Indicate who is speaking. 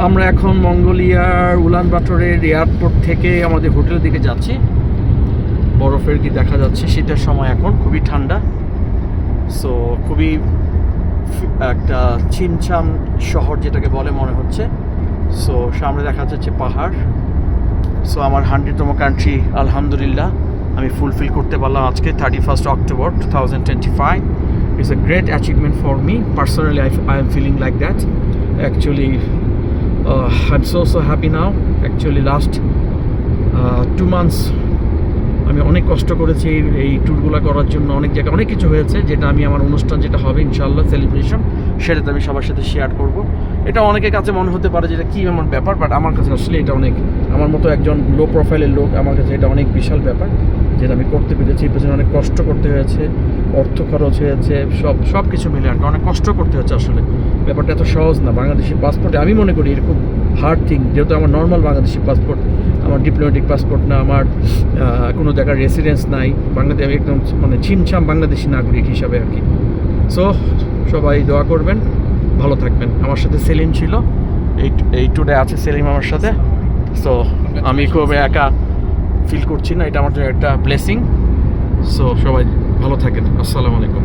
Speaker 1: আমরা এখন মঙ্গোলিয়ার উলানবাটরের এয়ারপোর্ট থেকে আমাদের হোটেলের দিকে যাচ্ছি। বরফের কি দেখা যাচ্ছে, শীতের সময় এখন খুবই ঠান্ডা। সো খুবই একটা ছিমছাম শহর যেটাকে বলে মনে হচ্ছে। সো সামনে দেখা যাচ্ছে পাহাড়। সো আমার 100তম কান্ট্রি আলহামদুলিল্লাহ আমি ফুলফিল করতে পারলাম আজকে 31st October 2025. It's a great achievement for me personally. I am feeling like that actually. I'm so happy now actually. Last 2 months আমি অনেক কষ্ট করেছি এই ট্যুরগুলো করার জন্য। অনেক জায়গায় অনেক কিছু হয়েছে, যেটা আমি আমার অনুষ্ঠান যেটা হবে ইনশাআল্লাহ সেলিব্রেশন, সেটাতে আমি সবার সাথে শেয়ার করব। এটা অনেকের কাছে মনে হতে পারে যেটা কী এমন ব্যাপার, বাট আমার কাছে আসলে এটা অনেক, আমার মতো একজন লো প্রোফাইলের লোক, আমার কাছে এটা অনেক বিশাল ব্যাপার যেটা আমি করতে পেরেছি। এই পেছনে অনেক কষ্ট করতে হয়েছে, অর্থ খরচ হয়েছে, সব কিছু মিলে আর কি অনেক কষ্ট করতে হচ্ছে। আসলে ব্যাপারটা এত সহজ না। বাংলাদেশি পাসপোর্টে আমি মনে করি এরকম হার্ড থিং, যেহেতু আমার নর্মাল বাংলাদেশি পাসপোর্ট, আমার ডিপ্লোম্যাটিক পাসপোর্ট না, আমার কোনো জায়গার রেসিডেন্স নাই বাংলাদেশে, আমি একদম মানে ছিমছাম বাংলাদেশি নাগরিক হিসাবে আর কি। সো সবাই দোয়া করবেন, ভালো থাকবেন। আমার সাথে সেলিম ছিল, এই ট্যুরে আছে সেলিম আমার সাথে। সো আমি খুব একা ফিল করছি না, এটা আমার জন্য একটা ব্লেসিং। সো সবাই ভালো থাকেন। আসসালামু আলাইকুম।